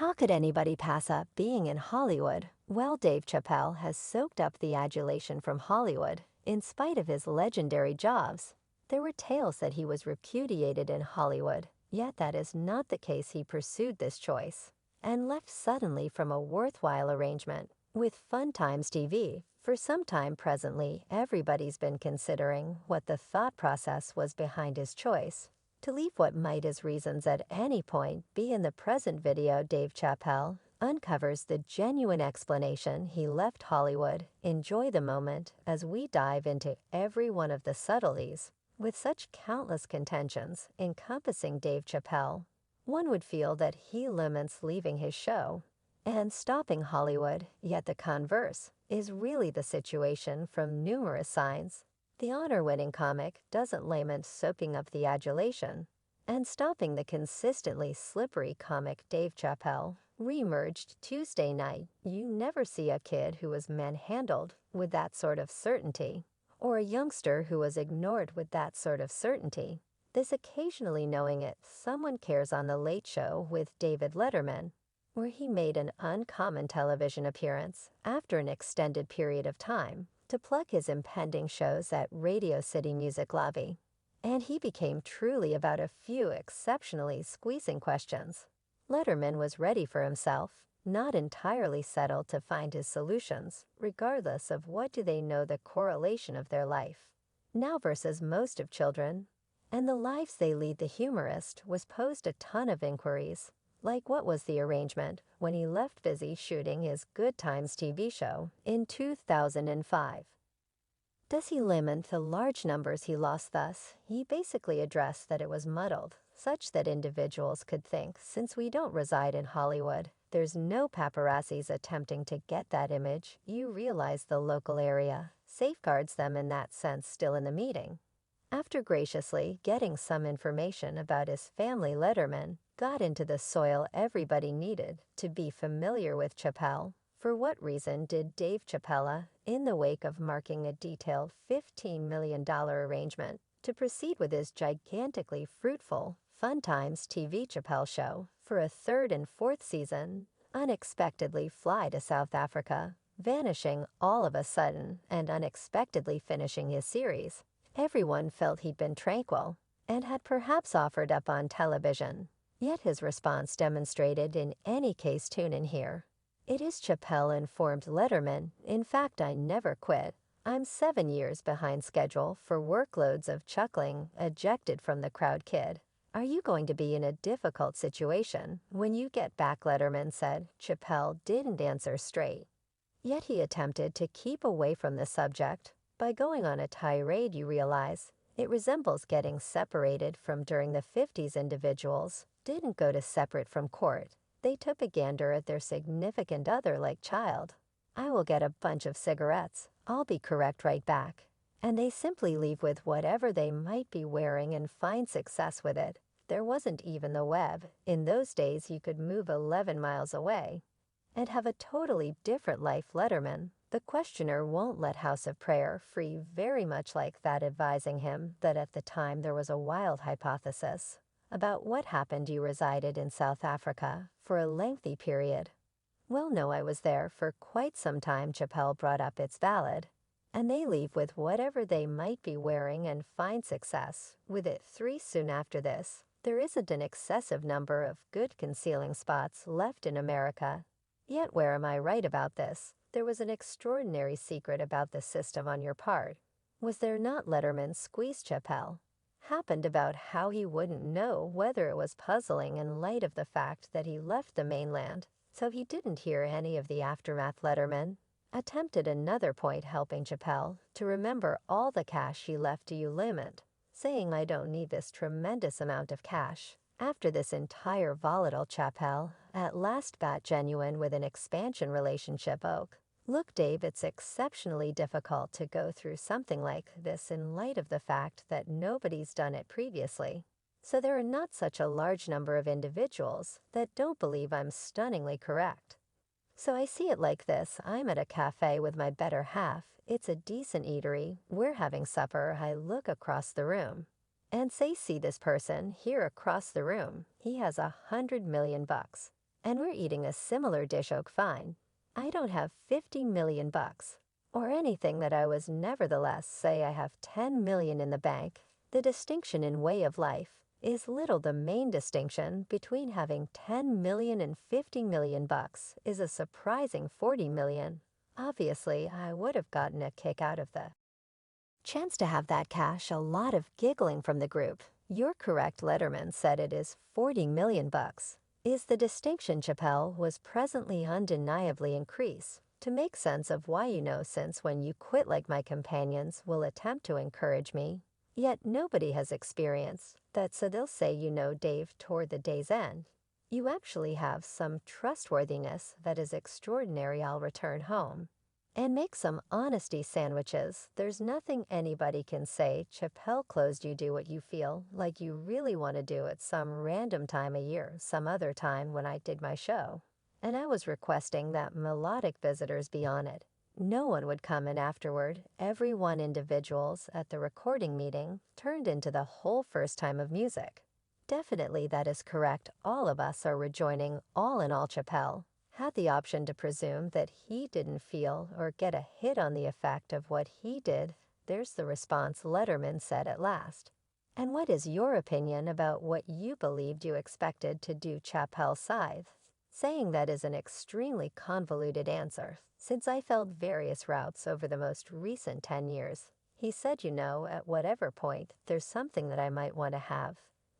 How could anybody pass up being in Hollywood? Well, Dave Chappelle has soaked up the adulation from Hollywood, in spite of his legendary jobs. There were tales that he was repudiated in Hollywood, yet that is not the case. He pursued this choice and left suddenly from a worthwhile arrangement with Fun Times TV. For some time presently, everybody's been considering what the thought process was behind his choice to leave. What might his reasons at any point be? In the present video, Dave Chappelle uncovers the genuine explanation he left Hollywood. Enjoy the moment as we dive into every one of the subtleties. With such countless contentions encompassing Dave Chappelle, one would feel that he laments leaving his show and stopping Hollywood, yet the converse is really the situation from numerous signs. The honor-winning comic doesn't lament soaking up the adulation and stopping the consistently slippery comic Dave Chappelle reemerged Tuesday night. You never see a kid who was manhandled with that sort of certainty, or a youngster who was ignored with that sort of certainty. This occasionally knowing it, someone cares on The Late Show with David Letterman, where he made an uncommon television appearance after an extended period of time to plug his impending shows at Radio City Music Lobby. And he became truly about a few exceptionally squeezing questions. Letterman was ready for himself, not entirely settled to find his solutions, regardless of what do they know the correlation of their life now versus most of children, and the lives they lead. The humorist was posed a ton of inquiries, like what was the arrangement when he left busy shooting his Good Times TV show in 2005. Does he lament the large numbers he lost? Thus, he basically addressed that it was muddled, such that individuals could think since we don't reside in Hollywood, there's no paparazzis attempting to get that image. You realize the local area safeguards them in that sense. Still in the meeting, after graciously getting some information about his family, Letterman got into the soil everybody needed to be familiar with Chappelle. For what reason did Dave Chappelle, in the wake of marking a detailed $15 million arrangement to proceed with his gigantically fruitful Fun Times TV Chappelle show for a third and fourth season, unexpectedly fly to South Africa, vanishing all of a sudden and unexpectedly finishing his series? Everyone felt he'd been tranquil and had perhaps offered up on television. Yet his response demonstrated, in any case, tune in here. It is Chappelle informed Letterman, in fact, I never quit. I'm 7 years behind schedule for workloads of chuckling, ejected from the crowd kid. Are you going to be in a difficult situation when you get back? Letterman said. Chappelle didn't answer straight, yet he attempted to keep away from the subject by going on a tirade. You realize it resembles getting separated from during the 50s. Individuals didn't go to separate from court. They took a gander at their significant other like, child, I will get a bunch of cigarettes, I'll be correct right back. And they simply leave with whatever they might be wearing and find success with it. There wasn't even the web. In those days you could move 11 miles away and have a totally different life. Letterman, the questioner, won't let House of Prayer free, very much like that, advising him that at the time there was a wild hypothesis about what happened. You resided in South Africa for a lengthy period. Well, no, I was there for quite some time. Chappelle brought up, it's valid. And they leave with whatever they might be wearing and find success with it. 3. Soon after this, there isn't an excessive number of good concealing spots left in America. Yet where am I right about this? There was an extraordinary secret about the system on your part. Was there not? Letterman squeezed Chappelle. Happened about how he wouldn't know whether it was puzzling in light of the fact that he left the mainland, so he didn't hear any of the aftermath. Letterman attempted another point, helping Chappelle to remember all the cash he left to you limit, saying, I don't need this tremendous amount of cash. After this entire volatile, Chappelle at last got genuine with an expansion relationship. Look, Dave, it's exceptionally difficult to go through something like this in light of the fact that nobody's done it previously. So there are not such a large number of individuals that don't believe I'm stunningly correct. So I see it like this. I'm at a cafe with my better half. It's a decent eatery. We're having supper. I look across the room and say, see this person here across the room. He has $100 million. and we're eating a similar dish oak fine. I don't have 50 million bucks, or anything that I was nevertheless say I have 10 million in the bank. The distinction in way of life is little. The main distinction between having 10 million and 50 million bucks is a surprising 40 million. Obviously, I would have gotten a kick out of the chance to have that cash. A lot of giggling from the group. You're correct, Letterman said. It is 40 million bucks. Is the distinction Chappelle was presently undeniably increase. To make sense of why, since when you quit like my companions will attempt to encourage me. Yet nobody has experienced that, so they'll say, Dave, toward the day's end. You actually have some trustworthiness that is extraordinary. I'll return home and make some honesty sandwiches. There's nothing anybody can say. Chappelle closed. You do what you feel like you really want to do at some random time a year, some other time when I did my show. And I was requesting that melodic visitors be on it. No one would come in afterward. Everyone individuals at the recording meeting turned into the whole first time of music. Definitely that is correct. All of us are rejoining. All in all, Chappelle had the option to presume that he didn't feel or get a hit on the effect of what he did. There's the response, Letterman said at last. And what is your opinion about what you believed you expected to do? Chappelle sighed, saying that is an extremely convoluted answer, since I felt various routes over the most recent 10 years. He said, at whatever point there's something that I might want to have,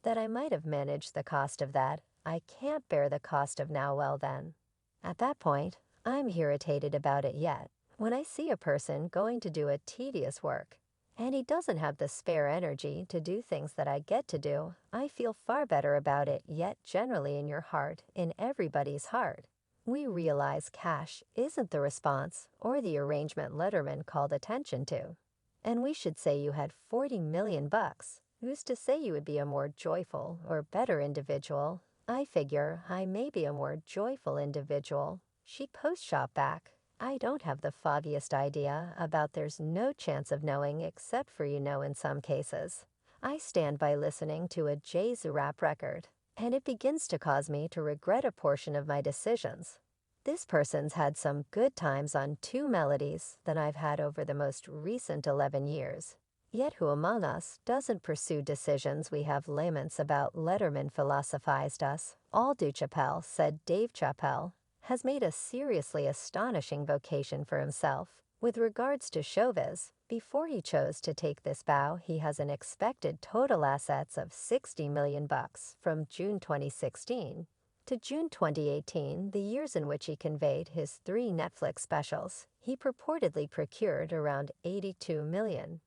that I might have managed the cost of that. I can't bear the cost of now. Well then, at that point, I'm irritated about it. Yet when I see a person going to do a tedious work, and he doesn't have the spare energy to do things that I get to do, I feel far better about it. Yet generally in your heart, in everybody's heart, we realize cash isn't the response or the arrangement Letterman called attention to. And we should say you had 40 million bucks. Who's to say you would be a more joyful or better individual? I figure I may be a more joyful individual. She post-shot back. I don't have the foggiest idea about. There's no chance of knowing except for in some cases. I stand by listening to a Jay-Z rap record, and it begins to cause me to regret a portion of my decisions. This person's had some good times on 2 melodies that I've had over the most recent 11 years. Yet who among us doesn't pursue decisions we have laments about? Letterman philosophized. Us all do. Chappelle said. Dave Chappelle has made a seriously astonishing vocation for himself with regards to showbiz. Before he chose to take this bow, he has an expected total assets of 60 million bucks from June 2016 to June 2018, the years in which he conveyed his 3 Netflix specials. He purportedly procured around 82 million.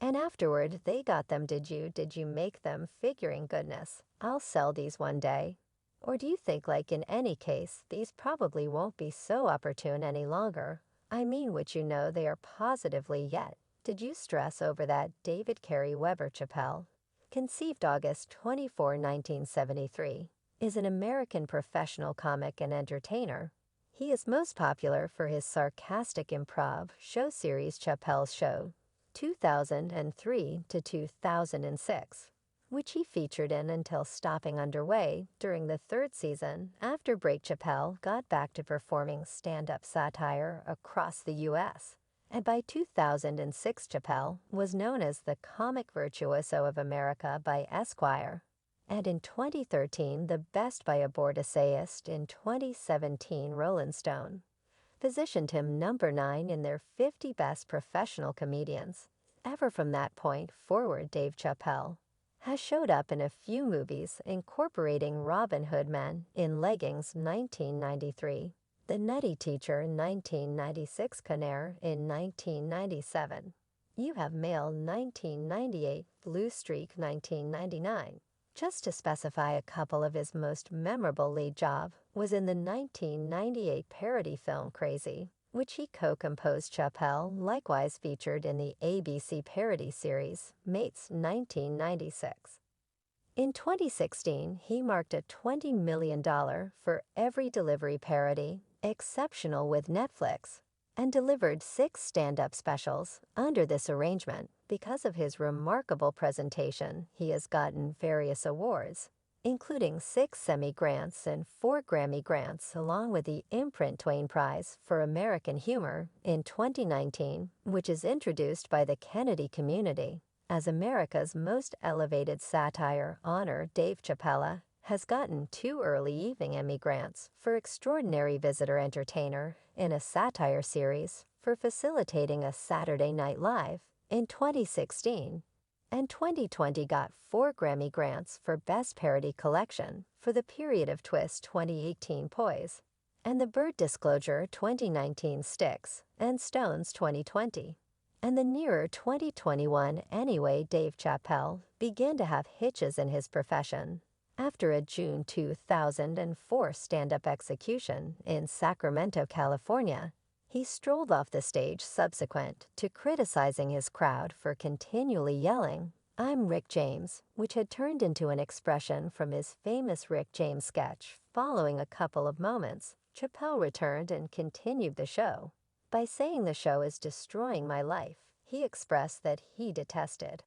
And afterward, they got them. Did you make them, figuring, goodness, I'll sell these one day? Or do you think, like in any case, these probably won't be so opportune any longer? I mean, which they are positively yet. Did you stress over that? David Carey Weber. Chappelle, conceived August 24, 1973, is an American professional comic and entertainer. He is most popular for his sarcastic improv show series Chappelle's Show, 2003 to 2006, which he featured in until stopping underway during the 3rd season. After break, Chappelle got back to performing stand-up satire across the U.S., and by 2006 Chappelle was known as the comic virtuoso of America by Esquire, and in 2013 the best by a bored essayist. In 2017 Rolling Stone positioned him number 9 in their 50 best professional comedians ever. From that point forward, Dave Chappelle has showed up in a few movies, incorporating Robin Hood Men in Leggings 1993, The Nutty Teacher 1996, Conner in 1997, You Have Mail 1998, Blue Streak 1999. Just to specify a couple of his most memorable lead job was in the 1998 parody film Crazy, which he co-composed. Chappelle likewise featured in the ABC parody series Mates 1996. In 2016, he marked a $20 million for every delivery parody, exceptional with Netflix, and delivered 6 stand-up specials. Under this arrangement, because of his remarkable presentation, he has gotten various awards, including 6 Emmy grants and 4 Grammy grants, along with the Imprint Twain Prize for American Humor in 2019, which is introduced by the Kennedy community as America's most elevated satire honor. Dave Chappelle has gotten 2 early evening Emmy grants for Extraordinary Visitor Entertainer in a satire series for facilitating a Saturday Night Live in 2016, and 2020 got 4 Grammy grants for Best Parody Collection for the Period of Twist 2018 Poise, and the Bird Disclosure 2019 Sticks and Stones 2020. And the nearer 2021 anyway. Dave Chappelle began to have hitches in his profession after a June 2004 stand-up execution in Sacramento, California. He strolled off the stage subsequent to criticizing his crowd for continually yelling, "I'm Rick James," which had turned into an expression from his famous Rick James sketch. Following a couple of moments, Chappelle returned and continued the show by saying the show is destroying my life. He expressed that he detested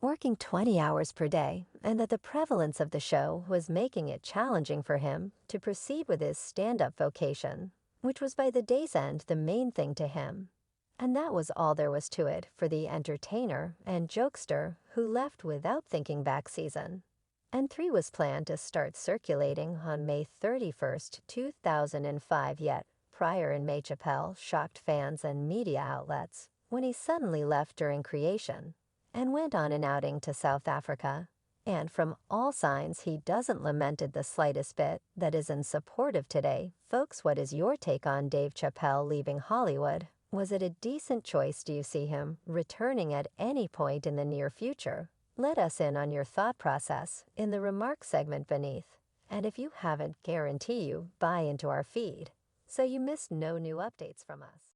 working 20 hours per day and that the prevalence of the show was making it challenging for him to proceed with his stand-up vocation, which was by the day's end the main thing to him. And that was all there was to it for the entertainer and jokester who left without thinking back. Season and 3 was planned to start circulating on May 31st, 2005, yet prior in May. Chappelle shocked fans and media outlets when he suddenly left during creation and went on an outing to South Africa. And from all signs, he doesn't lamented the slightest bit that is in support of today. Folks, what is your take on Dave Chappelle leaving Hollywood? Was it a decent choice? Do you see him returning at any point in the near future? Let us in on your thought process in the remarks segment beneath. And if you haven't, guarantee you buy into our feed so you miss no new updates from us.